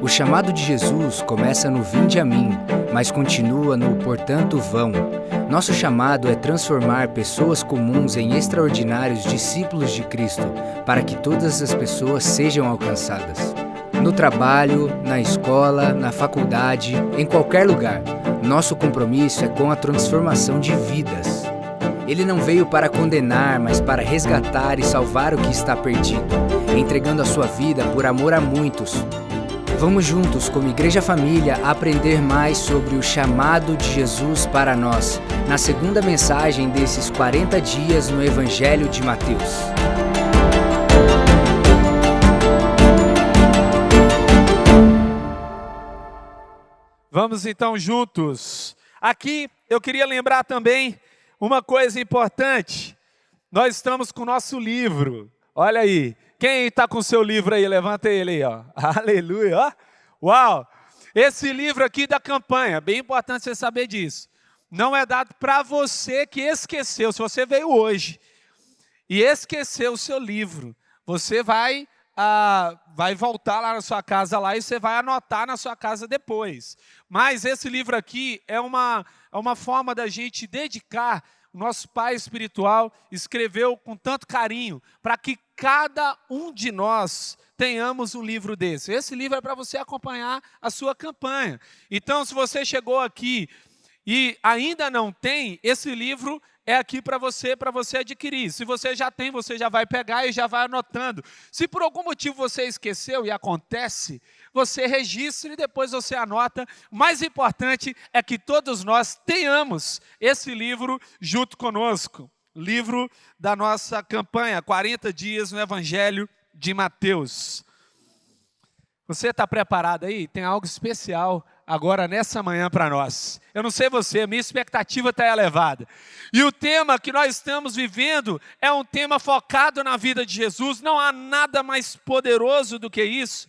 O chamado de Jesus começa no vinde a mim, mas continua no portanto vão. Nosso chamado é transformar pessoas comuns em extraordinários discípulos de Cristo, para que todas as pessoas sejam alcançadas. No trabalho, na escola, na faculdade, em qualquer lugar, nosso compromisso é com a transformação de vidas. Ele não veio para condenar, mas para resgatar e salvar o que está perdido, entregando a sua vida por amor a muitos. Vamos juntos, como Igreja Família, aprender mais sobre o chamado de Jesus para nós, na segunda mensagem desses 40 dias no Evangelho de Mateus. Vamos então juntos. Aqui eu queria lembrar também uma coisa importante. Nós estamos com o nosso livro. Olha aí. Quem está com o seu livro aí? Levanta ele aí, ó. Aleluia, ó. Uau! Esse livro aqui da campanha, bem importante você saber disso. Não é dado para você que esqueceu. Se você veio hoje e esqueceu o seu livro, você vai voltar lá na sua casa lá e você vai anotar na sua casa depois. Mas esse livro aqui é uma forma da gente dedicar. O nosso pai espiritual escreveu com tanto carinho para que cada um de nós tenhamos um livro desse. Esse livro é para você acompanhar a sua campanha. Então, se você chegou aqui e ainda não tem, esse livro é aqui para você adquirir. Se você já tem, você já vai pegar e já vai anotando. Se por algum motivo você esqueceu e acontece, você registra e depois você anota. O mais importante é que todos nós tenhamos esse livro junto conosco. Livro da nossa campanha, 40 dias no Evangelho de Mateus. Você está preparado aí? Tem algo especial agora nessa manhã para nós. Eu não sei você, minha expectativa está elevada. E o tema que nós estamos vivendo é um tema focado na vida de Jesus. Não há nada mais poderoso do que isso.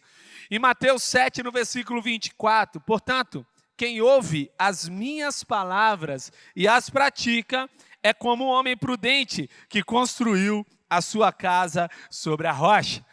Em Mateus 7, no versículo 24, portanto, quem ouve as minhas palavras e as pratica é como um homem prudente que construiu a sua casa sobre a rocha.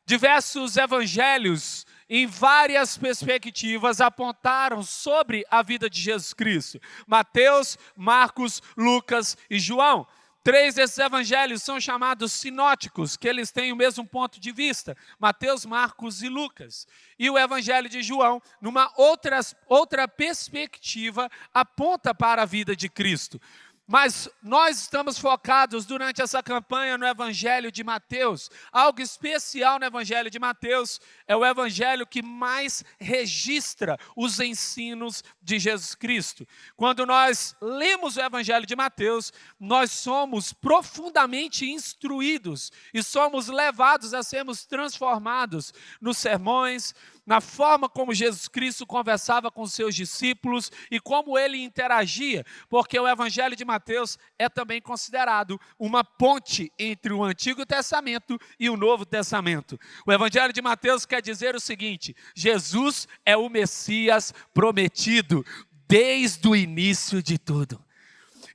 Diversos evangelhos, em várias perspectivas, apontaram sobre a vida de Jesus Cristo. Mateus, Marcos, Lucas e João. 3 desses evangelhos são chamados sinóticos, que eles têm o mesmo ponto de vista. Mateus, Marcos e Lucas. E o evangelho de João, numa outra perspectiva, aponta para a vida de Cristo. Mas nós estamos focados durante essa campanha no Evangelho de Mateus. Algo especial no Evangelho de Mateus é o Evangelho que mais registra os ensinos de Jesus Cristo. Quando nós lemos o Evangelho de Mateus, nós somos profundamente instruídos e somos levados a sermos transformados nos sermões, na forma como Jesus Cristo conversava com os seus discípulos e como ele interagia, porque o Evangelho de Mateus é também considerado uma ponte entre o Antigo Testamento e o Novo Testamento. O Evangelho de Mateus quer dizer o seguinte: Jesus é o Messias prometido desde o início de tudo.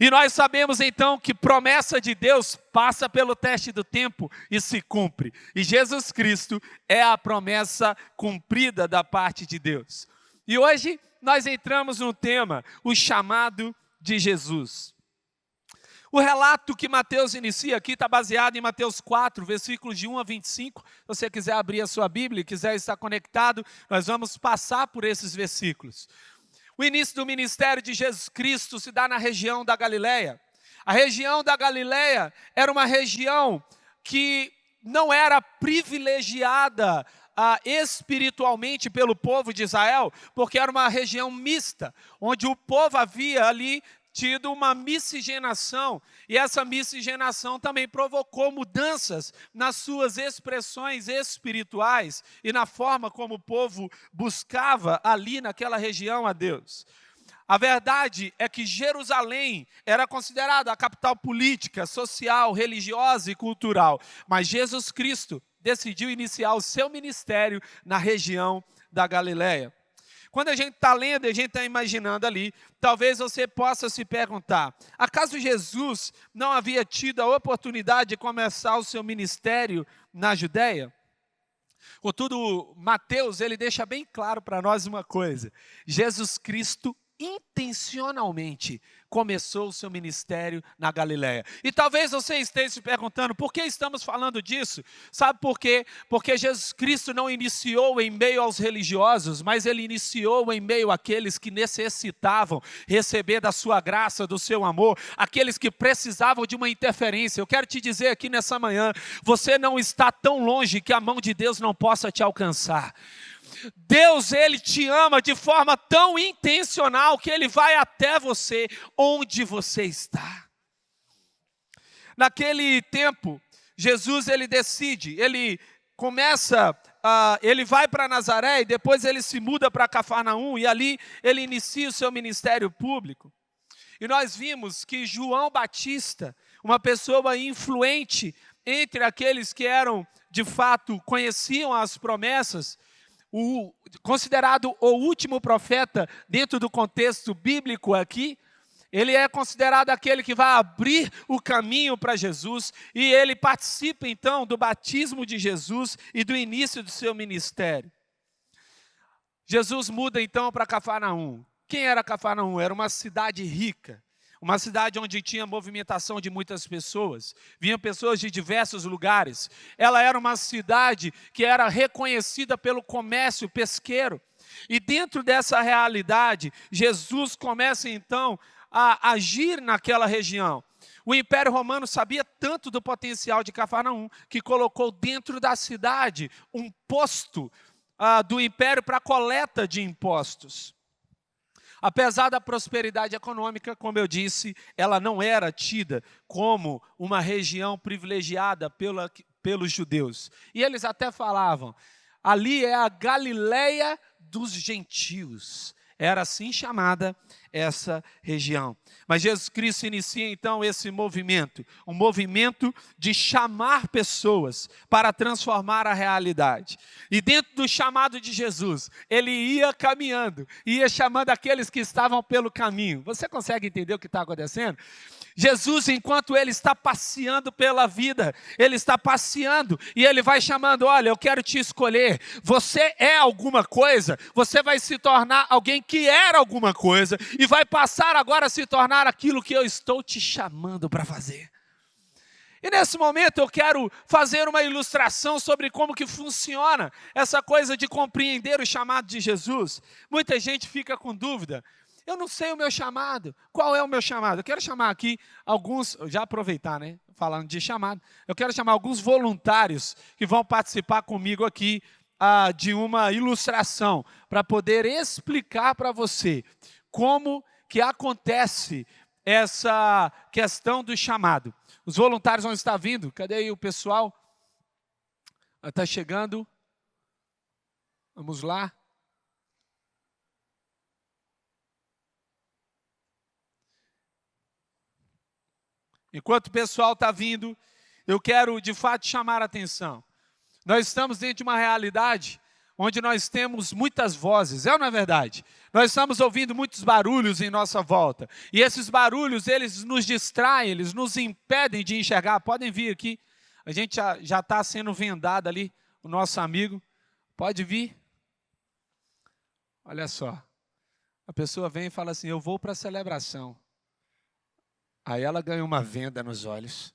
E nós sabemos então que promessa de Deus passa pelo teste do tempo e se cumpre. E Jesus Cristo é a promessa cumprida da parte de Deus. E hoje nós entramos no tema, o chamado de Jesus. O relato que Mateus inicia aqui está baseado em Mateus 4, versículos de 1 a 25. Se você quiser abrir a sua Bíblia e quiser estar conectado, nós vamos passar por esses versículos. O início do ministério de Jesus Cristo se dá na região da Galileia. A região da Galileia era uma região que não era privilegiada espiritualmente pelo povo de Israel, porque era uma região mista, onde o povo havia ali tido uma miscigenação, e essa miscigenação também provocou mudanças nas suas expressões espirituais e na forma como o povo buscava ali naquela região a Deus. A verdade é que Jerusalém era considerada a capital política, social, religiosa e cultural, mas Jesus Cristo decidiu iniciar o seu ministério na região da Galileia. Quando a gente está lendo, a gente está imaginando ali, talvez você possa se perguntar, acaso Jesus não havia tido a oportunidade de começar o seu ministério na Judéia? Contudo, Mateus, ele deixa bem claro para nós uma coisa: Jesus Cristo intencionalmente começou o seu ministério na Galileia. E talvez você esteja se perguntando, por que estamos falando disso? Sabe por quê? Porque Jesus Cristo não iniciou em meio aos religiosos, mas ele iniciou em meio àqueles que necessitavam receber da sua graça, do seu amor, aqueles que precisavam de uma interferência. Eu quero te dizer aqui nessa manhã, você não está tão longe que a mão de Deus não possa te alcançar. Deus, Ele te ama de forma tão intencional que Ele vai até você, onde você está. Naquele tempo, Jesus, Ele decide, Ele começa, Ele vai para Nazaré e depois Ele se muda para Cafarnaum e ali Ele inicia o seu ministério público. E nós vimos que João Batista, uma pessoa influente entre aqueles que eram, de fato, conheciam as promessas, considerado o último profeta dentro do contexto bíblico aqui, ele é considerado aquele que vai abrir o caminho para Jesus e ele participa então do batismo de Jesus e do início do seu ministério. Jesus muda então para Cafarnaum. Quem era Cafarnaum? Era uma cidade rica. Uma cidade onde tinha movimentação de muitas pessoas, vinham pessoas de diversos lugares. Ela era uma cidade que era reconhecida pelo comércio pesqueiro. E dentro dessa realidade, Jesus começa então a agir naquela região. O Império Romano sabia tanto do potencial de Cafarnaum, que colocou dentro da cidade um posto do Império para coleta de impostos. Apesar da prosperidade econômica, como eu disse, ela não era tida como uma região privilegiada pelos judeus. E eles até falavam, ali é a Galileia dos gentios. Era assim chamada essa região. Mas Jesus Cristo inicia então esse movimento, um movimento de chamar pessoas para transformar a realidade. E dentro do chamado de Jesus, ele ia caminhando, ia chamando aqueles que estavam pelo caminho. Você consegue entender o que está acontecendo? Jesus, enquanto ele está passeando pela vida, ele está passeando e ele vai chamando, olha, eu quero te escolher, você é alguma coisa, você vai se tornar alguém que era alguma coisa e vai passar agora a se tornar aquilo que eu estou te chamando para fazer. E nesse momento eu quero fazer uma ilustração sobre como que funciona essa coisa de compreender o chamado de Jesus. Muita gente fica com dúvida. Eu não sei o meu chamado. Qual é o meu chamado? Eu quero chamar aqui alguns, já aproveitar, né? Falando de chamado, eu quero chamar alguns voluntários que vão participar comigo aqui de uma ilustração para poder explicar para você como que acontece essa questão do chamado. Os voluntários vão estar vindo. Cadê aí o pessoal? Está chegando. Vamos lá. Enquanto o pessoal está vindo, eu quero de fato chamar a atenção. Nós estamos dentro de uma realidade onde nós temos muitas vozes, é ou não é verdade? Nós estamos ouvindo muitos barulhos em nossa volta. E esses barulhos, eles nos distraem, eles nos impedem de enxergar. Podem vir aqui, a gente já está sendo vendado ali, o nosso amigo. Pode vir. Olha só, a pessoa vem e fala assim, eu vou para a celebração. Aí ela ganha uma venda nos olhos.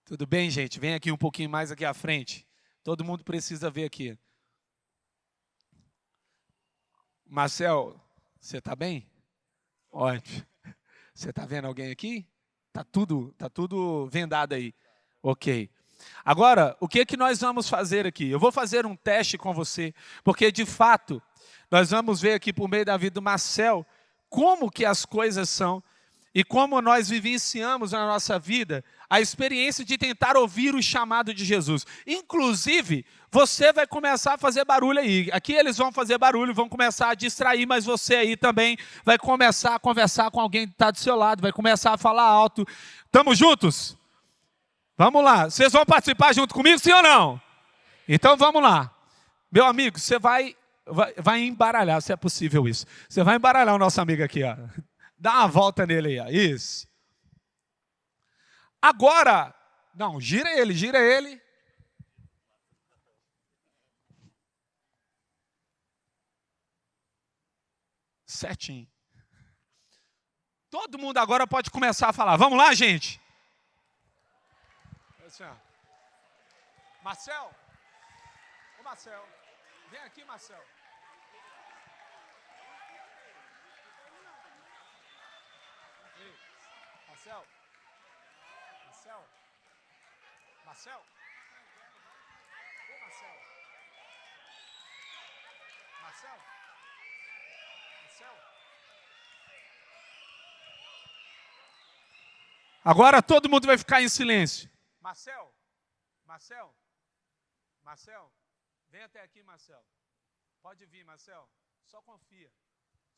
Tudo bem, gente? Vem aqui um pouquinho mais aqui à frente. Todo mundo precisa ver aqui. Marcel, você está bem? Ótimo. Você está vendo alguém aqui? Tá tudo vendado aí. Ok. Agora, o que nós vamos fazer aqui? Eu vou fazer um teste com você, porque de fato, nós vamos ver aqui por meio da vida do Marcel, como que as coisas são e como nós vivenciamos na nossa vida a experiência de tentar ouvir o chamado de Jesus. Inclusive, você vai começar a fazer barulho aí. Aqui eles vão fazer barulho, vão começar a distrair, mas você aí também vai começar a conversar com alguém que está do seu lado, vai começar a falar alto. Estamos juntos? Vamos lá. Vocês vão participar junto comigo, sim ou não? Então vamos lá. Meu amigo, você vai embaralhar, se é possível isso. Você vai embaralhar o nosso amigo aqui, ó. Dá uma volta nele aí, ó. Isso. Agora, Não, gira ele, gira ele. Certinho. Todo mundo agora pode começar a falar. Vamos lá, gente? Assim, ó. Marcel. Ô, Marcel. Vem aqui, Marcel. Ei, Marcel. Marcel. Marcel. Ô, Marcel. Marcel. Marcel. Agora todo mundo vai ficar em silêncio. Marcel. Marcel. Marcel. Vem até aqui, Marcel. Pode vir, Marcel. Só confia.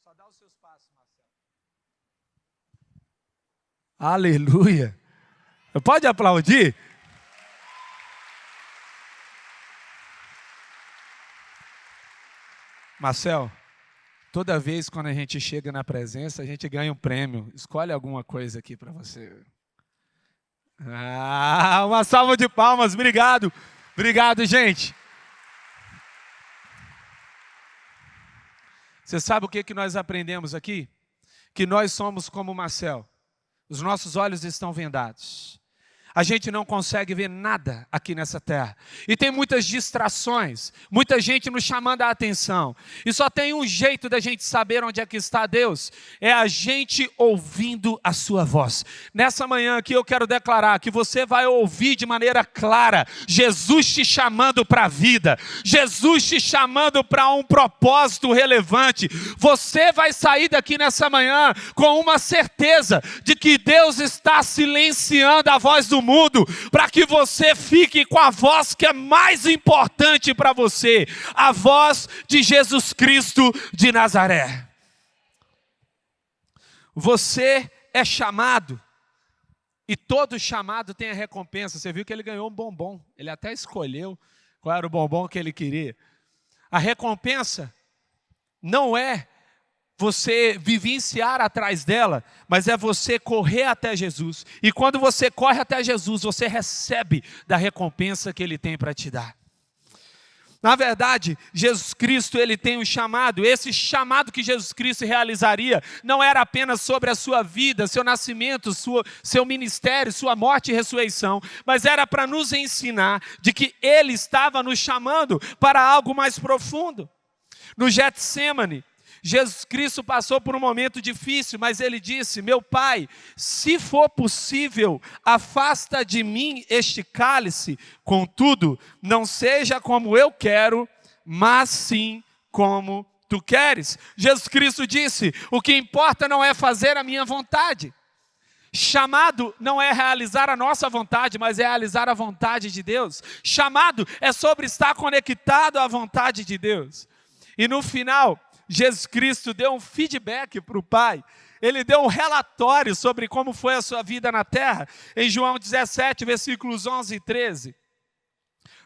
Só dá os seus passos, Marcel. Aleluia. Pode aplaudir? Marcel, toda vez quando a gente chega na presença, a gente ganha um prêmio. Escolhe alguma coisa aqui para você. Uma salva de palmas. Obrigado. Obrigado, gente. Você sabe o que nós aprendemos aqui? Que nós somos como Marcel. Os nossos olhos estão vendados. A gente não consegue ver nada aqui nessa terra. E tem muitas distrações, muita gente nos chamando a atenção. E só tem um jeito da gente saber onde é que está Deus. É a gente ouvindo a sua voz. Nessa manhã aqui eu quero declarar que você vai ouvir de maneira clara Jesus te chamando para a vida. Jesus te chamando para um propósito relevante. Você vai sair daqui nessa manhã com uma certeza de que Deus está silenciando a voz do mundo, para que você fique com a voz que é mais importante para você, a voz de Jesus Cristo de Nazaré. Você é chamado, e todo chamado tem a recompensa. Você viu que ele ganhou um bombom, ele até escolheu qual era o bombom que ele queria. A recompensa não é você vivenciar atrás dela, mas é você correr até Jesus. E quando você corre até Jesus, você recebe da recompensa que Ele tem para te dar. Na verdade, Jesus Cristo, Ele tem um chamado. Esse chamado que Jesus Cristo realizaria não era apenas sobre a sua vida, seu nascimento, seu ministério, sua morte e ressurreição, mas era para nos ensinar de que Ele estava nos chamando para algo mais profundo. No Getsêmani, Jesus Cristo passou por um momento difícil, mas Ele disse: meu Pai, se for possível, afasta de mim este cálice, contudo, não seja como eu quero, mas sim como tu queres. Jesus Cristo disse: o que importa não é fazer a minha vontade. Chamado não é realizar a nossa vontade, mas é realizar a vontade de Deus. Chamado é sobre estar conectado à vontade de Deus. E no final, Jesus Cristo deu um feedback para o Pai. Ele deu um relatório sobre como foi a sua vida na terra. Em João 17, versículos 11 e 13.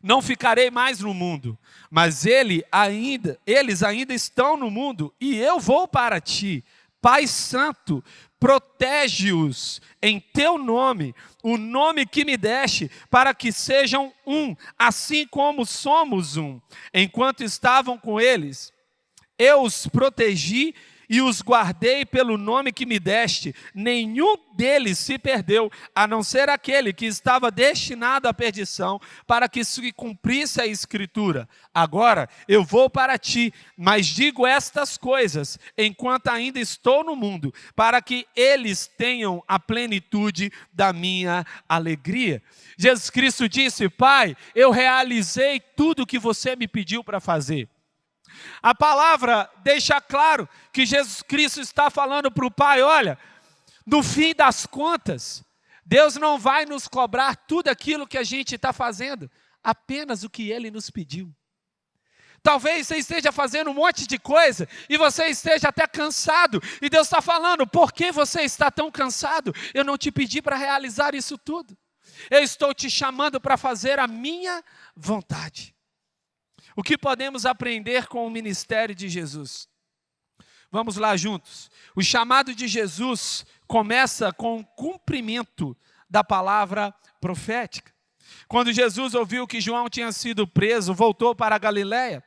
Não ficarei mais no mundo, mas eles ainda estão no mundo, e eu vou para ti. Pai Santo, protege-os em teu nome, o nome que me deste, para que sejam um, assim como somos um. Enquanto estavam com eles, eu os protegi e os guardei pelo nome que me deste. Nenhum deles se perdeu, a não ser aquele que estava destinado à perdição, para que se cumprisse a Escritura. Agora eu vou para ti, mas digo estas coisas enquanto ainda estou no mundo, para que eles tenham a plenitude da minha alegria. Jesus Cristo disse: Pai, eu realizei tudo o que você me pediu para fazer. A palavra deixa claro que Jesus Cristo está falando para o Pai: olha, no fim das contas, Deus não vai nos cobrar tudo aquilo que a gente está fazendo, apenas o que Ele nos pediu. Talvez você esteja fazendo um monte de coisa e você esteja até cansado, e Deus está falando: por que você está tão cansado? Eu não te pedi para realizar isso tudo, eu estou te chamando para fazer a minha vontade. O que podemos aprender com o ministério de Jesus? Vamos lá juntos. O chamado de Jesus começa com o cumprimento da palavra profética. Quando Jesus ouviu que João tinha sido preso, voltou para a Galiléia.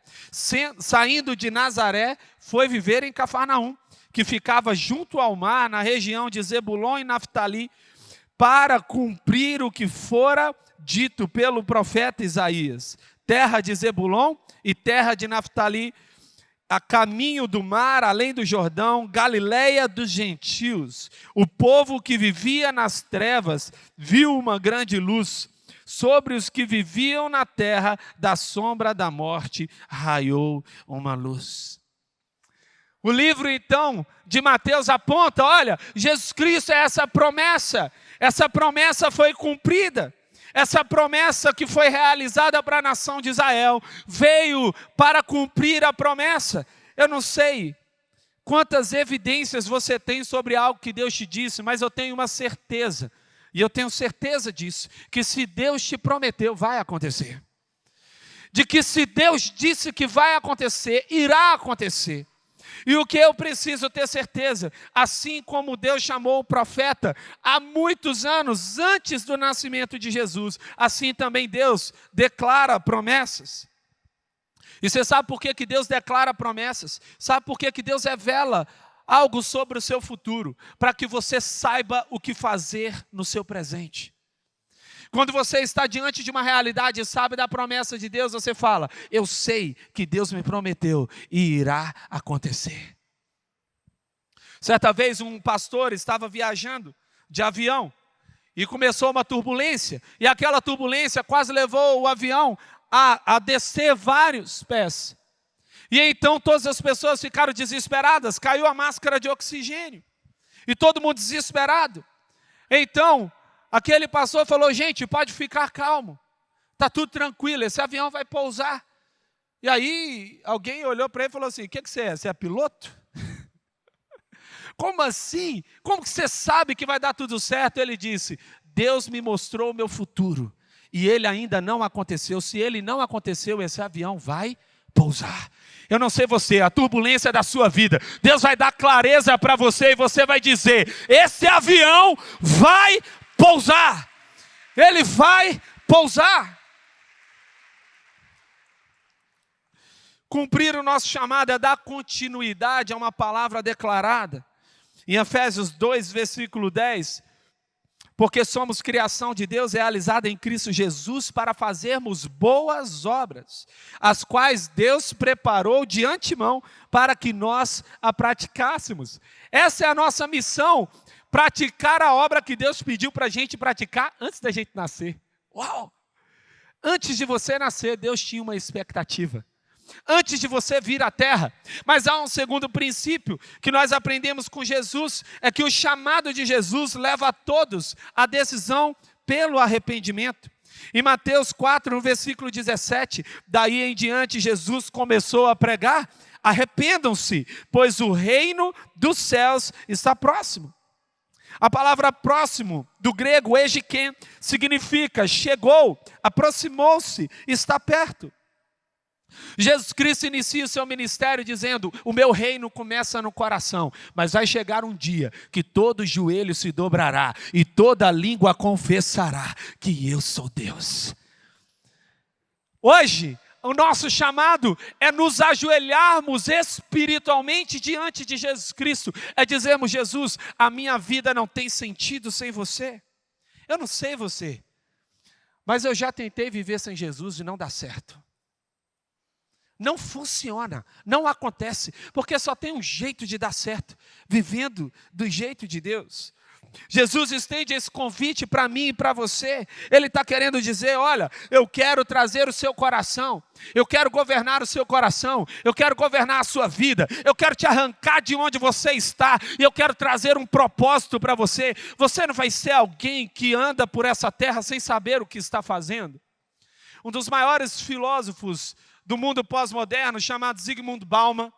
Saindo de Nazaré, foi viver em Cafarnaum, que ficava junto ao mar, na região de Zebulon e Naftali, para cumprir o que fora dito pelo profeta Isaías: terra de Zebulon e terra de Naftali, a caminho do mar, além do Jordão, Galiléia dos gentios. O povo que vivia nas trevas viu uma grande luz. Sobre os que viviam na terra da sombra da morte, raiou uma luz. O livro, então, de Mateus aponta, olha, Jesus Cristo é essa promessa foi cumprida. Essa promessa que foi realizada para a nação de Israel, veio para cumprir a promessa. Eu não sei quantas evidências você tem sobre algo que Deus te disse, mas eu tenho uma certeza, e eu tenho certeza disso, que se Deus te prometeu, vai acontecer. De que se Deus disse que vai acontecer, irá acontecer. E o que eu preciso ter certeza, assim como Deus chamou o profeta há muitos anos antes do nascimento de Jesus, assim também Deus declara promessas. E você sabe por que Deus declara promessas? Sabe por que Deus revela algo sobre o seu futuro? Para que você saiba o que fazer no seu presente. Quando você está diante de uma realidade e sabe da promessa de Deus, você fala: eu sei que Deus me prometeu e irá acontecer. Certa vez um pastor estava viajando de avião e começou uma turbulência, e aquela turbulência quase levou o avião a descer vários pés. E então todas as pessoas ficaram desesperadas, caiu a máscara de oxigênio, e todo mundo desesperado. Então aquele pastor falou: gente, pode ficar calmo, está tudo tranquilo, esse avião vai pousar. E aí alguém olhou para ele e falou assim: o que você é? Você é piloto? Como assim? Como que você sabe que vai dar tudo certo? Ele disse: Deus me mostrou o meu futuro, e ele ainda não aconteceu. Se ele não aconteceu, esse avião vai pousar. Eu não sei você, a turbulência da sua vida, Deus vai dar clareza para você, e você vai dizer: esse avião vai pousar. Ele vai pousar. Cumprir o nosso chamado é dar continuidade a uma palavra declarada. Em Efésios 2, versículo 10, porque somos criação de Deus realizada em Cristo Jesus para fazermos boas obras, as quais Deus preparou de antemão para que nós a praticássemos. Essa é a nossa missão, praticar a obra que Deus pediu para a gente praticar antes da gente nascer. Uau! Antes de você nascer, Deus tinha uma expectativa. Antes de você vir à terra. Mas há um segundo princípio que nós aprendemos com Jesus, é que o chamado de Jesus leva a todos à decisão pelo arrependimento. Em Mateus 4, no versículo 17, daí em diante Jesus começou a pregar: arrependam-se, pois o reino dos céus está próximo. A palavra próximo, do grego egiken, significa chegou, aproximou-se, está perto. Jesus Cristo inicia o seu ministério dizendo: o meu reino começa no coração, mas vai chegar um dia que todo joelho se dobrará e toda língua confessará que eu sou Deus. Hoje, o nosso chamado é nos ajoelharmos espiritualmente diante de Jesus Cristo, é dizermos: Jesus, a minha vida não tem sentido sem você. Eu não sei você, mas eu já tentei viver sem Jesus e não dá certo. Não funciona, não acontece, porque só tem um jeito de dar certo, vivendo do jeito de Deus. Jesus estende esse convite para mim e para você. Ele está querendo dizer: olha, eu quero trazer o seu coração, eu quero governar o seu coração, eu quero governar a sua vida, eu quero te arrancar de onde você está, e eu quero trazer um propósito para você. Você não vai ser alguém que anda por essa terra sem saber o que está fazendo. Um dos maiores filósofos do mundo pós-moderno, chamado Zygmunt Bauman,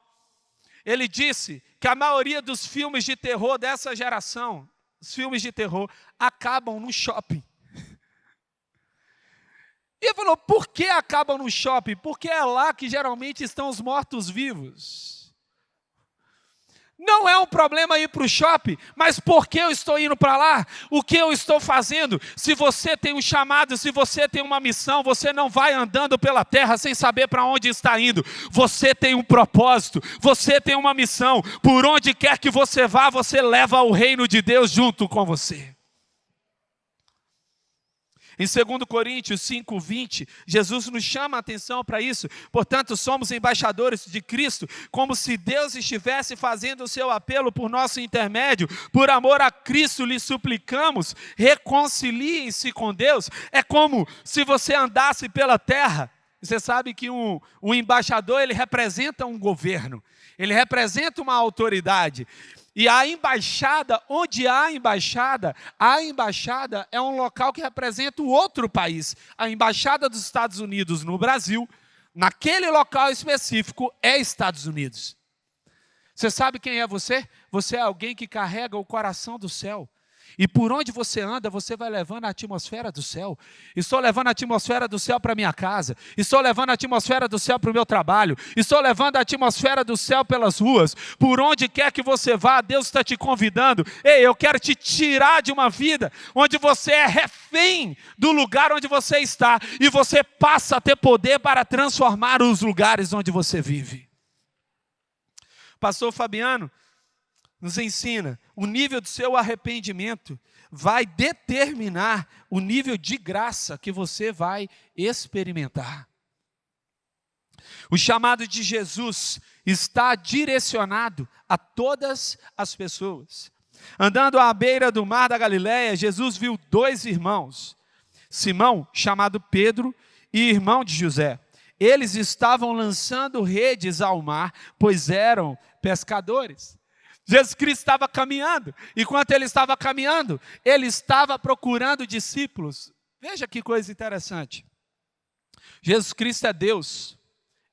ele disse que a maioria dos filmes de terror dessa geração, os filmes de terror, acabam no shopping. E ele falou: por que acabam no shopping? Porque é lá que geralmente estão os mortos-vivos. Não é um problema ir para o shopping, mas por que eu estou indo para lá? O que eu estou fazendo? Se você tem um chamado, se você tem uma missão, você não vai andando pela terra sem saber para onde está indo. Você tem um propósito, você tem uma missão. Por onde quer que você vá, você leva o reino de Deus junto com você. Em 2 Coríntios 5:20, Jesus nos chama a atenção para isso. Portanto, somos embaixadores de Cristo, como se Deus estivesse fazendo o seu apelo por nosso intermédio. Por amor a Cristo lhe suplicamos, reconciliem-se com Deus. É como se você andasse pela terra. Você sabe que um embaixador, ele representa um governo, ele representa uma autoridade. E a embaixada, onde há a embaixada é um local que representa o outro país. A embaixada dos Estados Unidos no Brasil, naquele local específico, é Estados Unidos. Você sabe quem é você? Você é alguém que carrega o coração do céu. E por onde você anda, você vai levando a atmosfera do céu. Estou levando a atmosfera do céu para minha casa. Estou levando a atmosfera do céu para o meu trabalho. Estou levando a atmosfera do céu pelas ruas. Por onde quer que você vá, Deus está te convidando. Ei, eu quero te tirar de uma vida onde você é refém do lugar onde você está. E você passa a ter poder para transformar os lugares onde você vive. Pastor Fabiano nos ensina, o nível do seu arrependimento vai determinar o nível de graça que você vai experimentar. O chamado de Jesus está direcionado a todas as pessoas. Andando à beira do mar da Galileia, Jesus viu 2 irmãos, Simão, chamado Pedro, e irmão de José. Eles estavam lançando redes ao mar, pois eram pescadores. Jesus Cristo estava caminhando, e enquanto ele estava caminhando, ele estava procurando discípulos. Veja que coisa interessante. Jesus Cristo é Deus,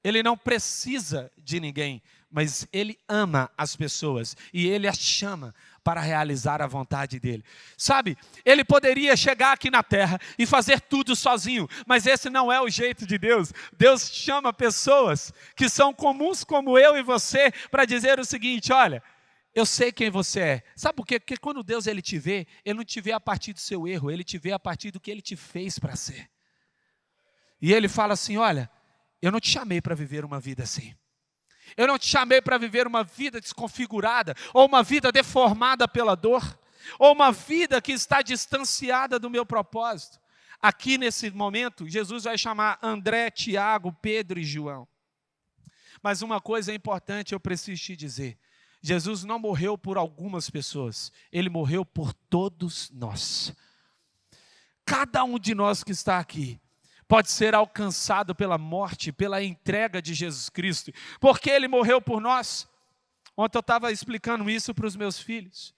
ele não precisa de ninguém, mas ele ama as pessoas, e ele as chama para realizar a vontade dele. Sabe, ele poderia chegar aqui na terra e fazer tudo sozinho, mas esse não é o jeito de Deus. Deus chama pessoas que são comuns como eu e você, para dizer o seguinte: olha, eu sei quem você é. Sabe por quê? Porque quando Deus ele te vê, ele não te vê a partir do seu erro, ele te vê a partir do que ele te fez para ser. E ele fala assim: olha, eu não te chamei para viver uma vida assim. Eu não te chamei para viver uma vida desconfigurada, ou uma vida deformada pela dor, ou uma vida que está distanciada do meu propósito. Aqui nesse momento, Jesus vai chamar André, Tiago, Pedro e João. Mas uma coisa importante eu preciso te dizer. Jesus não morreu por algumas pessoas, ele morreu por todos nós. Cada um de nós que está aqui pode ser alcançado pela morte, pela entrega de Jesus Cristo, porque ele morreu por nós. Ontem eu estava explicando isso para os meus filhos.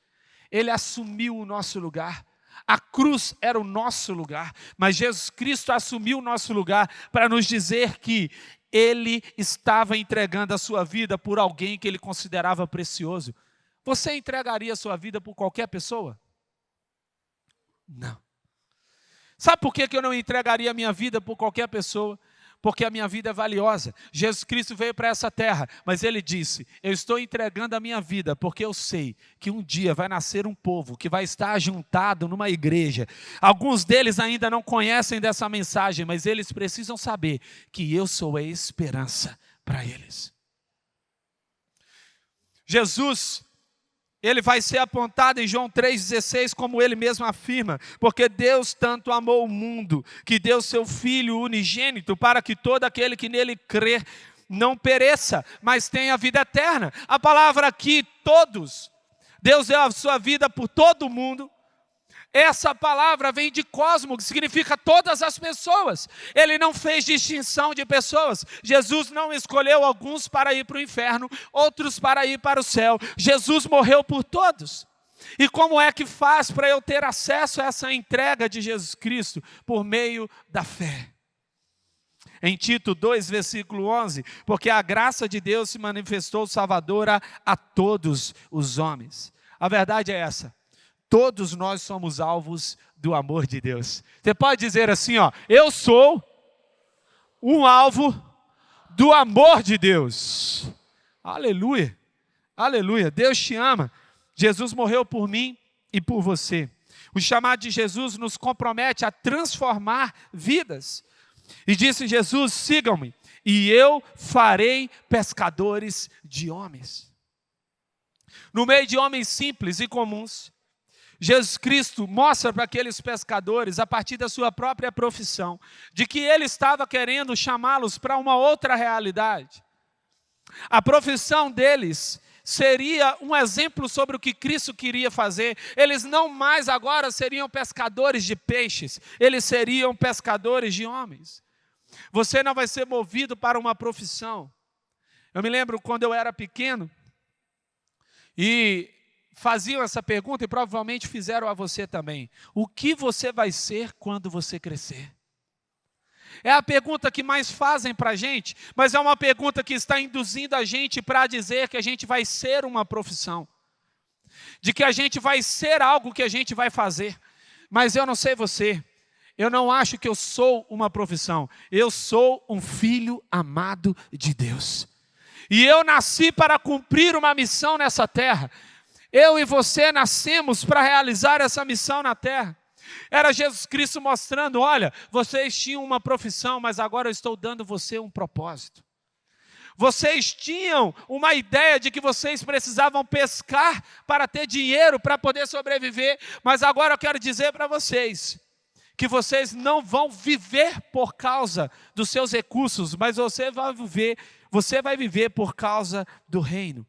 Ele assumiu o nosso lugar. A cruz era o nosso lugar, mas Jesus Cristo assumiu o nosso lugar para nos dizer que ele estava entregando a sua vida por alguém que ele considerava precioso. Você entregaria a sua vida por qualquer pessoa? Não. Sabe por que eu não entregaria a minha vida por qualquer pessoa? Porque a minha vida é valiosa. Jesus Cristo veio para essa terra, mas ele disse: eu estou entregando a minha vida, porque eu sei que um dia vai nascer um povo que vai estar juntado numa igreja. Alguns deles ainda não conhecem dessa mensagem, mas eles precisam saber que eu sou a esperança para eles. Jesus, ele vai ser apontado em João 3,16, como ele mesmo afirma: porque Deus tanto amou o mundo, que deu seu Filho unigênito, para que todo aquele que nele crer não pereça, mas tenha vida eterna. A palavra aqui, todos, Deus deu a sua vida por todo mundo. Essa palavra vem de cosmo, que significa todas as pessoas. Ele não fez distinção de pessoas. Jesus não escolheu alguns para ir para o inferno, outros para ir para o céu. Jesus morreu por todos. E como é que faz para eu ter acesso a essa entrega de Jesus Cristo? Por meio da fé. Em Tito 2, versículo 11, porque a graça de Deus se manifestou salvadora a todos os homens. A verdade é essa: todos nós somos alvos do amor de Deus. Você pode dizer assim, ó: eu sou um alvo do amor de Deus. Aleluia, Aleluia, Deus te ama. Jesus morreu por mim e por você. O chamado de Jesus nos compromete a transformar vidas. E disse Jesus: sigam-me, e eu farei pescadores de homens. No meio de homens simples e comuns, Jesus Cristo mostra para aqueles pescadores, a partir da sua própria profissão, de que ele estava querendo chamá-los para uma outra realidade. A profissão deles seria um exemplo sobre o que Cristo queria fazer. Eles não mais agora seriam pescadores de peixes, eles seriam pescadores de homens. Você não vai ser movido para uma profissão. Eu me lembro quando eu era pequeno, e faziam essa pergunta, e provavelmente fizeram a você também: o que você vai ser quando você crescer? É a pergunta que mais fazem para a gente, mas é uma pergunta que está induzindo a gente para dizer que a gente vai ser uma profissão, de que a gente vai ser algo que a gente vai fazer. Mas eu não sei você, eu não acho que eu sou uma profissão, eu sou um filho amado de Deus. E eu nasci para cumprir uma missão nessa terra. Eu e você nascemos para realizar essa missão na terra. Era Jesus Cristo mostrando: olha, vocês tinham uma profissão, mas agora eu estou dando você um propósito. Vocês tinham uma ideia de que vocês precisavam pescar para ter dinheiro, para poder sobreviver, mas agora eu quero dizer para vocês que vocês não vão viver por causa dos seus recursos, mas você vai viver por causa do reino.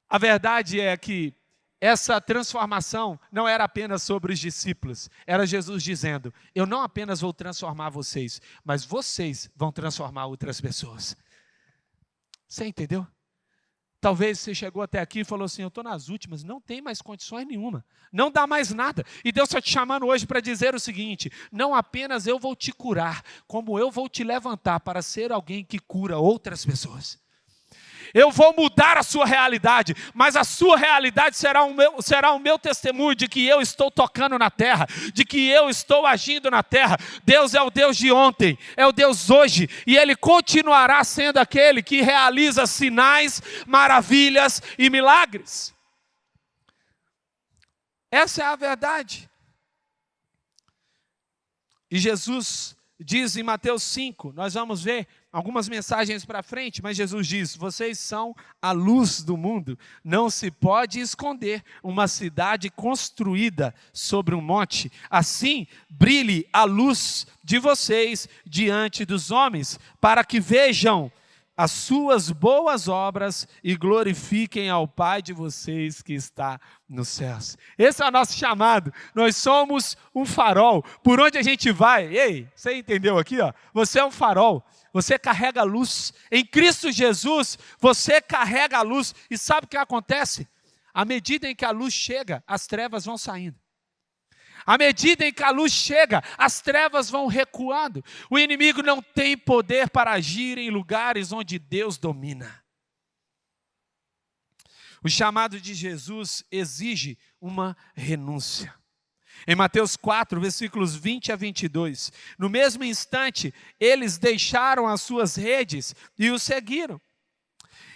A verdade é que essa transformação não era apenas sobre os discípulos, era Jesus dizendo: eu não apenas vou transformar vocês, mas vocês vão transformar outras pessoas. Você entendeu? Talvez você chegou até aqui e falou assim: eu estou nas últimas, não tem mais condições nenhuma, não dá mais nada. E Deus está te chamando hoje para dizer o seguinte: não apenas eu vou te curar, como eu vou te levantar para ser alguém que cura outras pessoas. Eu vou mudar a sua realidade, mas a sua realidade será o meu testemunho de que eu estou tocando na terra, de que eu estou agindo na terra. Deus é o Deus de ontem, é o Deus hoje, e Ele continuará sendo aquele que realiza sinais, maravilhas e milagres. Essa é a verdade. E Jesus diz em Mateus 5, nós vamos ver algumas mensagens para frente, mas Jesus diz: vocês são a luz do mundo. Não se pode esconder uma cidade construída sobre um monte. Assim, brilhe a luz de vocês diante dos homens, para que vejam as suas boas obras e glorifiquem ao Pai de vocês que está nos céus. Esse é o nosso chamado. Nós somos um farol. Por onde a gente vai? Ei, você entendeu aqui? Ó? Você é um farol. Você carrega a luz. Em Cristo Jesus, você carrega a luz. E sabe o que acontece? À medida em que a luz chega, as trevas vão saindo. À medida em que a luz chega, as trevas vão recuando. O inimigo não tem poder para agir em lugares onde Deus domina. O chamado de Jesus exige uma renúncia. Em Mateus 4, versículos 20 a 22, no mesmo instante, eles deixaram as suas redes e o seguiram.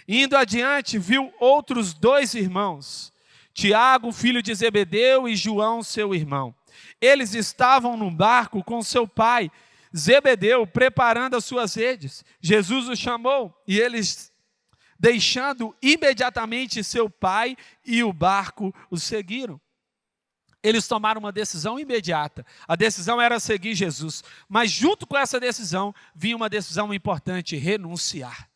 Indo adiante, viu outros 2 irmãos, Tiago, filho de Zebedeu, e João, seu irmão. Eles estavam no barco com seu pai, Zebedeu, preparando as suas redes. Jesus os chamou e eles, deixando imediatamente seu pai e o barco, os seguiram. Eles tomaram uma decisão imediata. A decisão era seguir Jesus. Mas junto com essa decisão, vinha uma decisão importante: renunciar.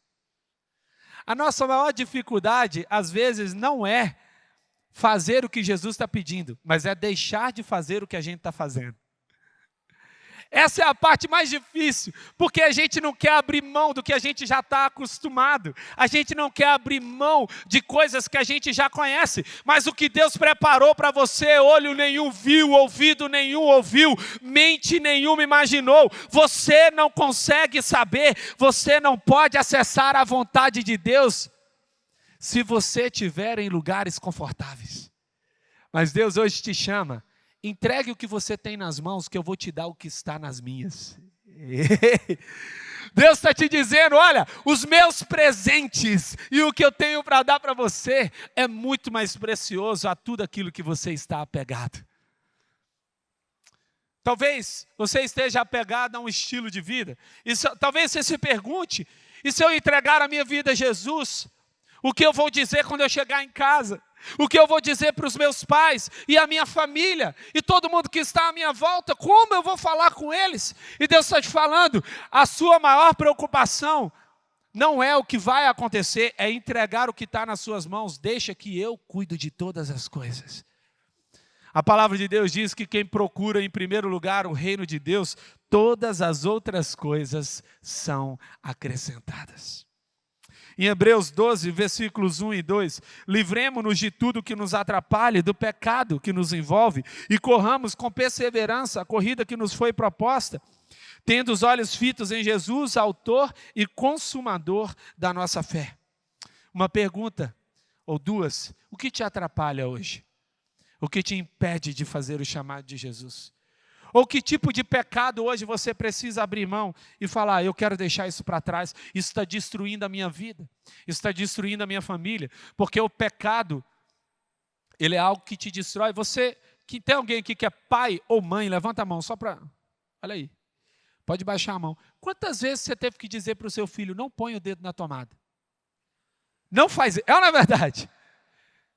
A nossa maior dificuldade, às vezes, não é fazer o que Jesus está pedindo, mas é deixar de fazer o que a gente está fazendo. Essa é a parte mais difícil, porque a gente não quer abrir mão do que a gente já está acostumado. A gente não quer abrir mão de coisas que a gente já conhece. Mas o que Deus preparou para você, olho nenhum viu, ouvido nenhum ouviu, mente nenhuma imaginou. Você não consegue saber, você não pode acessar a vontade de Deus se você estiver em lugares confortáveis. Mas Deus hoje te chama: entregue o que você tem nas mãos, que eu vou te dar o que está nas minhas. Deus está te dizendo, olha, os meus presentes e o que eu tenho para dar para você é muito mais precioso a tudo aquilo que você está apegado. Talvez você esteja apegado a um estilo de vida. Talvez você se pergunte, e se eu entregar a minha vida a Jesus, o que eu vou dizer quando eu chegar em casa? O que eu vou dizer para os meus pais e a minha família e todo mundo que está à minha volta? Como eu vou falar com eles? E Deus está te falando, a sua maior preocupação não é o que vai acontecer, é entregar o que está nas suas mãos. Deixa que eu cuido de todas as coisas. A palavra de Deus diz que quem procura em primeiro lugar o reino de Deus, todas as outras coisas são acrescentadas. Em Hebreus 12, versículos 1 e 2, livremo-nos de tudo que nos atrapalhe, do pecado que nos envolve, e corramos com perseverança a corrida que nos foi proposta, tendo os olhos fitos em Jesus, autor e consumador da nossa fé. Uma pergunta, ou duas, o que te atrapalha hoje? O que te impede de fazer o chamado de Jesus? Ou que tipo de pecado hoje você precisa abrir mão e falar, eu quero deixar isso para trás, isso está destruindo a minha vida, isso está destruindo a minha família, porque o pecado, ele é algo que te destrói. Você, que tem alguém aqui que é pai ou mãe, levanta a mão só para, olha aí, pode baixar a mão. Quantas vezes você teve que dizer para o seu filho, não põe o dedo na tomada? Não faz, é ou não é verdade?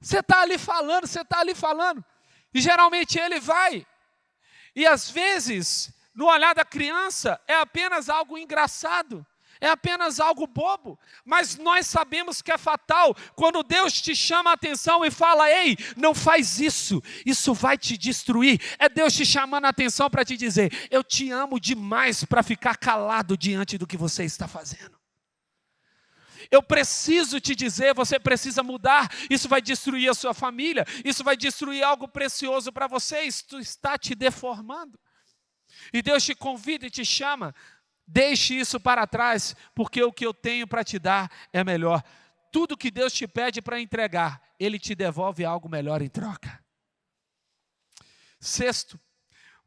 Você está ali falando, e geralmente ele vai. E às vezes, no olhar da criança, é apenas algo engraçado, é apenas algo bobo, mas nós sabemos que é fatal quando Deus te chama a atenção e fala, ei, não faz isso, isso vai te destruir. É Deus te chamando a atenção para te dizer, eu te amo demais para ficar calado diante do que você está fazendo. Eu preciso te dizer, você precisa mudar, isso vai destruir a sua família, isso vai destruir algo precioso para você, isso está te deformando. E Deus te convida e te chama, deixe isso para trás, porque o que eu tenho para te dar é melhor. Tudo que Deus te pede para entregar, Ele te devolve algo melhor em troca. Sexto,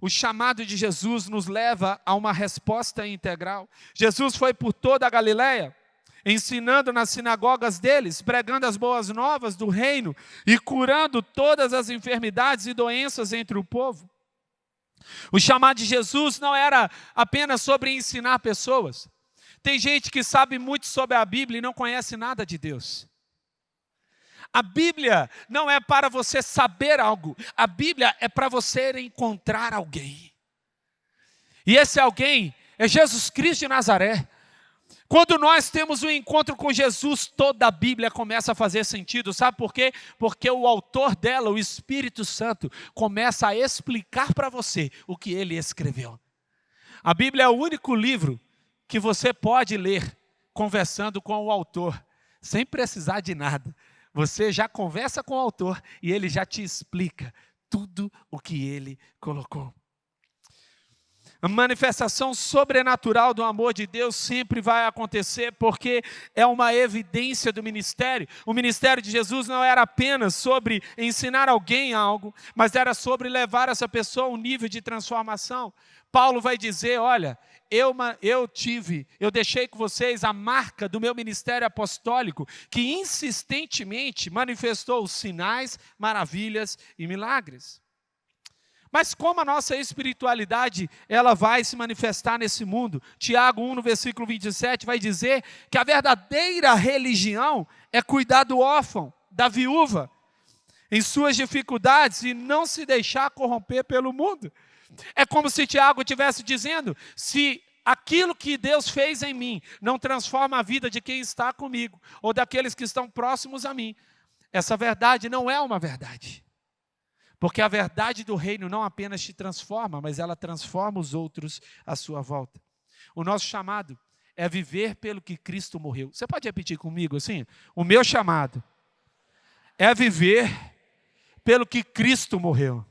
o chamado de Jesus nos leva a uma resposta integral. Jesus foi por toda a Galileia, ensinando nas sinagogas deles, pregando as boas novas do reino e curando todas as enfermidades e doenças entre o povo. O chamado de Jesus não era apenas sobre ensinar pessoas. Tem gente que sabe muito sobre a Bíblia e não conhece nada de Deus. A Bíblia não é para você saber algo, a Bíblia é para você encontrar alguém. E esse alguém é Jesus Cristo de Nazaré. Quando nós temos um encontro com Jesus, toda a Bíblia começa a fazer sentido. Sabe por quê? Porque o autor dela, o Espírito Santo, começa a explicar para você o que ele escreveu. A Bíblia é o único livro que você pode ler conversando com o autor, sem precisar de nada. Você já conversa com o autor e ele já te explica tudo o que ele colocou. A manifestação sobrenatural do amor de Deus sempre vai acontecer, porque é uma evidência do ministério. O ministério de Jesus não era apenas sobre ensinar alguém algo, mas era sobre levar essa pessoa a um nível de transformação. Paulo vai dizer, olha, eu deixei com vocês a marca do meu ministério apostólico, que insistentemente manifestou os sinais, maravilhas e milagres. Mas como a nossa espiritualidade, ela vai se manifestar nesse mundo? Tiago 1, no versículo 27, vai dizer que a verdadeira religião é cuidar do órfão, da viúva, em suas dificuldades e não se deixar corromper pelo mundo. É como se Tiago estivesse dizendo, se aquilo que Deus fez em mim não transforma a vida de quem está comigo, ou daqueles que estão próximos a mim, essa verdade não é uma verdade. Porque a verdade do reino não apenas te transforma, mas ela transforma os outros à sua volta. O nosso chamado é viver pelo que Cristo morreu. Você pode repetir comigo assim? O meu chamado é viver pelo que Cristo morreu.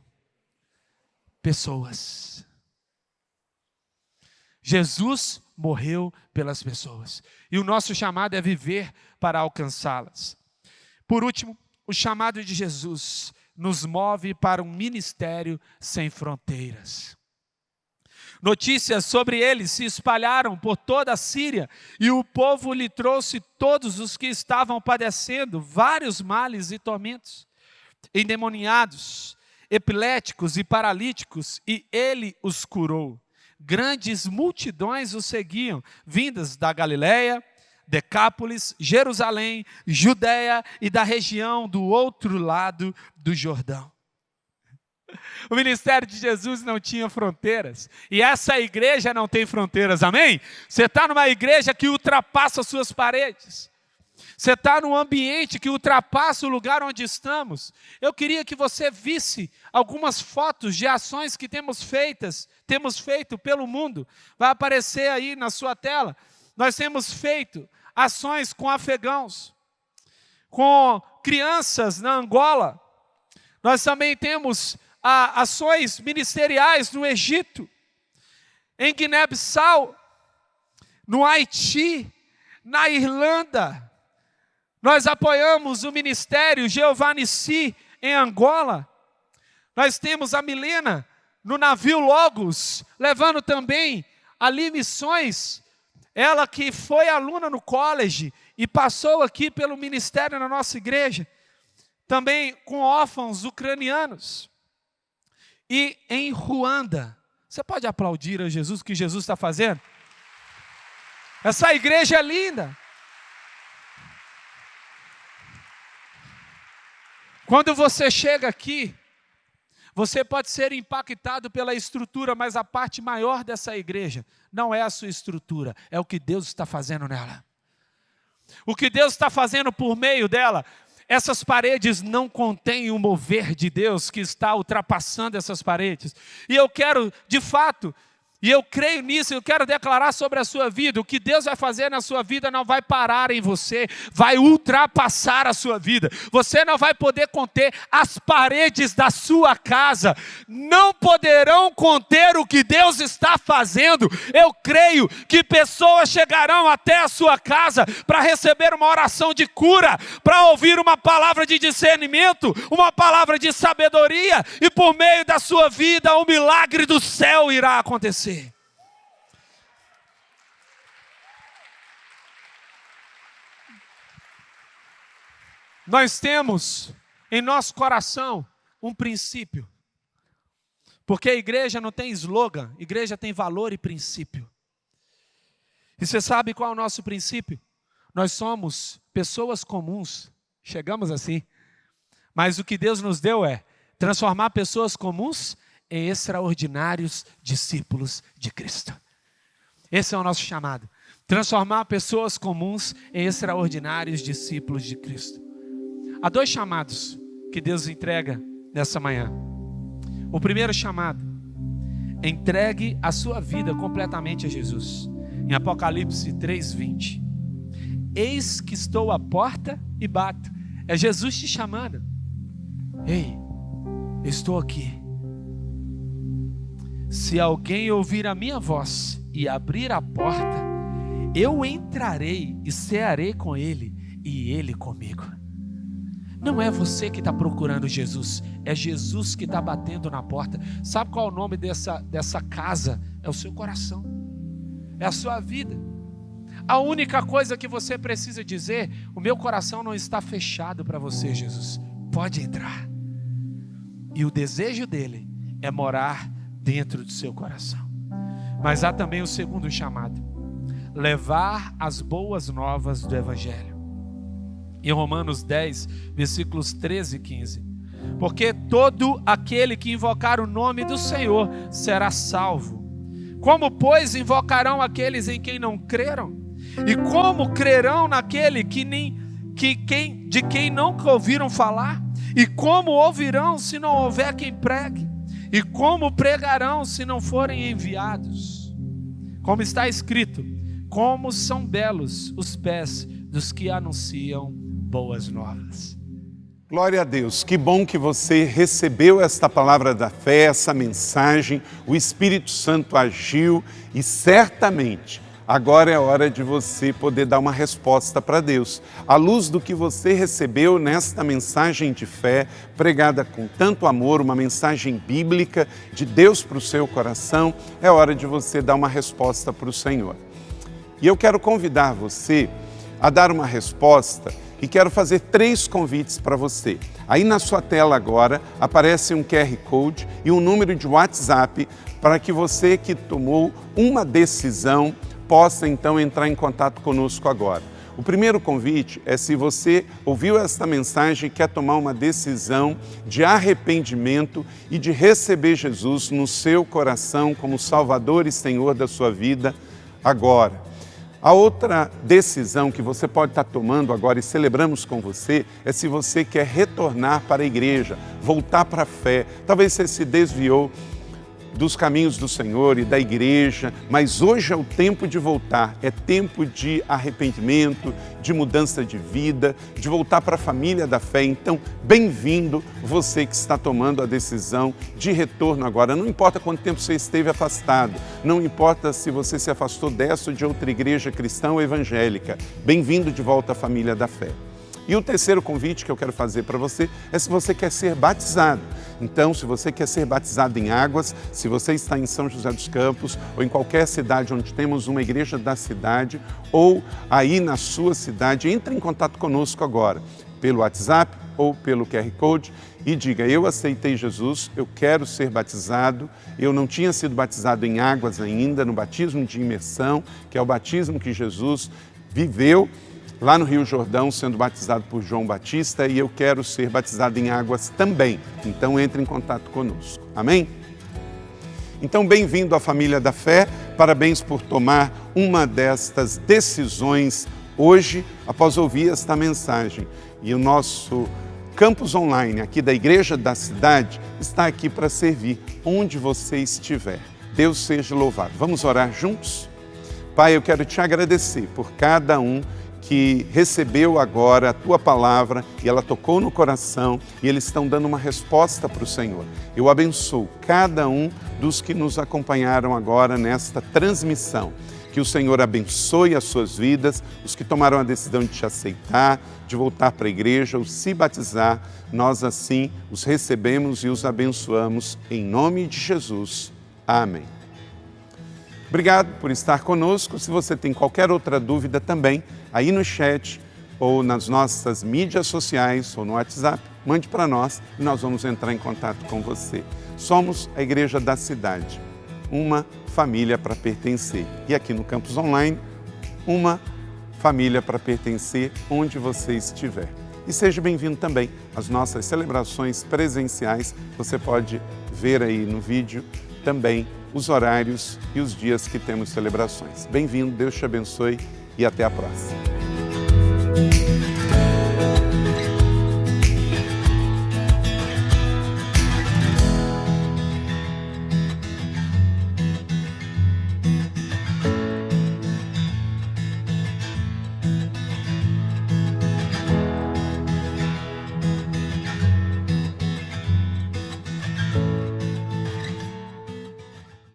Pessoas. Jesus morreu pelas pessoas. E o nosso chamado é viver para alcançá-las. Por último, o chamado de Jesus nos move para um ministério sem fronteiras. Notícias sobre ele se espalharam por toda a Síria, e o povo lhe trouxe todos os que estavam padecendo vários males e tormentos, endemoniados, epiléticos e paralíticos, e ele os curou. Grandes multidões o seguiam, vindas da Galiléia, Decápolis, Jerusalém, Judeia e da região do outro lado do Jordão. O ministério de Jesus não tinha fronteiras, e essa igreja não tem fronteiras, amém? Você está numa igreja que ultrapassa as suas paredes, você está num ambiente que ultrapassa o lugar onde estamos. Eu queria que você visse algumas fotos de ações que temos feito pelo mundo, vai aparecer aí na sua tela. Nós temos feito ações com afegãos, com crianças na Angola, nós também temos ações ministeriais no Egito, em Guiné-Bissau, no Haiti, na Irlanda. Nós apoiamos o ministério Jeová Nissi em Angola. Nós temos a Milena no navio Logos, levando também ali missões. Ela que foi aluna no college e passou aqui pelo ministério na nossa igreja. Também com órfãos ucranianos. E em Ruanda, você pode aplaudir a Jesus, o que Jesus está fazendo? Essa igreja é linda. Quando você chega aqui, você pode ser impactado pela estrutura, mas a parte maior dessa igreja não é a sua estrutura, é o que Deus está fazendo nela. O que Deus está fazendo por meio dela. Essas paredes não contêm o mover de Deus que está ultrapassando essas paredes. E eu quero, de fato, e eu creio nisso, eu quero declarar sobre a sua vida, o que Deus vai fazer na sua vida não vai parar em você, vai ultrapassar a sua vida. Você não vai poder conter, as paredes da sua casa não poderão conter o que Deus está fazendo. Eu creio que pessoas chegarão até a sua casa para receber uma oração de cura, para ouvir uma palavra de discernimento, uma palavra de sabedoria, e por meio da sua vida o milagre do céu irá acontecer. Nós temos em nosso coração um princípio, porque a igreja não tem slogan, a igreja tem valor e princípio. E você sabe qual é o nosso princípio? Nós somos pessoas comuns, chegamos assim, mas o que Deus nos deu é transformar pessoas comuns em extraordinários discípulos de Cristo. Esse é o nosso chamado, transformar pessoas comuns em extraordinários discípulos de Cristo. Há dois chamados que Deus entrega nessa manhã. O primeiro chamado, entregue a sua vida completamente a Jesus. Em Apocalipse 3:20. Eis que estou à porta e bato. É Jesus te chamando. Ei, estou aqui. Se alguém ouvir a minha voz e abrir a porta, eu entrarei e cearei com ele e ele comigo. Não é você que está procurando Jesus, é Jesus que está batendo na porta. Sabe qual é o nome dessa casa? É o seu coração, é a sua vida. A única coisa que você precisa dizer: o meu coração não está fechado para você, Jesus, pode entrar. E o desejo dele é morar dentro do seu coração. Mas há também o segundo chamado: levar as boas novas do Evangelho. Em Romanos 10, versículos 13 e 15. Porque todo aquele que invocar o nome do Senhor será salvo. Como, pois, invocarão aqueles em quem não creram? E como crerão naquele de quem nunca ouviram falar? E como ouvirão se não houver quem pregue? E como pregarão se não forem enviados? Como está escrito: como são belos os pés dos que anunciam boas novas. Glória a Deus, que bom que você recebeu esta palavra da fé, essa mensagem. O Espírito Santo agiu e certamente Agora é hora de você poder dar uma resposta para Deus. À luz do que você recebeu nesta mensagem de fé, pregada com tanto amor, uma mensagem bíblica de Deus para o seu coração, é hora de você dar uma resposta para o Senhor. E eu quero convidar você a dar uma resposta e quero fazer 3 convites para você. Aí na sua tela agora aparece um QR Code e um número de WhatsApp para que você que tomou uma decisão possa então entrar em contato conosco agora. O primeiro convite é se você ouviu esta mensagem e quer tomar uma decisão de arrependimento e de receber Jesus no seu coração como Salvador e Senhor da sua vida agora. A outra decisão que você pode estar tomando agora e celebramos com você é se você quer retornar para a igreja, voltar para a fé. Talvez você se desviou dos caminhos do Senhor e da igreja, mas hoje é o tempo de voltar, é tempo de arrependimento, de mudança de vida, de voltar para a família da fé. Então, bem-vindo você que está tomando a decisão de retorno agora. Não importa quanto tempo você esteve afastado, não importa se você se afastou dessa ou de outra igreja cristã ou evangélica, bem-vindo de volta à família da fé. E o terceiro convite que eu quero fazer para você é se você quer ser batizado. Então, se você quer ser batizado em águas, se você está em São José dos Campos ou em qualquer cidade onde temos uma igreja da cidade ou aí na sua cidade, entre em contato conosco agora, pelo WhatsApp ou pelo QR Code e diga: eu aceitei Jesus, eu quero ser batizado, eu não tinha sido batizado em águas ainda, no batismo de imersão, que é o batismo que Jesus viveu lá no Rio Jordão, sendo batizado por João Batista, e eu quero ser batizado em águas também. Então, entre em contato conosco. Amém? Então, bem-vindo à família da fé. Parabéns por tomar uma destas decisões hoje, após ouvir esta mensagem. E o nosso campus online aqui da Igreja da Cidade está aqui para servir onde você estiver. Deus seja louvado. Vamos orar juntos? Pai, eu quero te agradecer por cada um que recebeu agora a Tua palavra e ela tocou no coração e eles estão dando uma resposta para o Senhor. Eu abençoo cada um dos que nos acompanharam agora nesta transmissão. Que o Senhor abençoe as suas vidas, os que tomaram a decisão de te aceitar, de voltar para a igreja ou se batizar, nós assim os recebemos e os abençoamos em nome de Jesus. Amém. Obrigado por estar conosco. Se você tem qualquer outra dúvida também, aí no chat ou nas nossas mídias sociais ou no WhatsApp, mande para nós e nós vamos entrar em contato com você. Somos a Igreja da Cidade, uma família para pertencer. E aqui no Campus Online, uma família para pertencer onde você estiver. E seja bem-vindo também às nossas celebrações presenciais. Você pode ver aí no vídeo também os horários e os dias que temos celebrações. Bem-vindo, Deus te abençoe e até a próxima.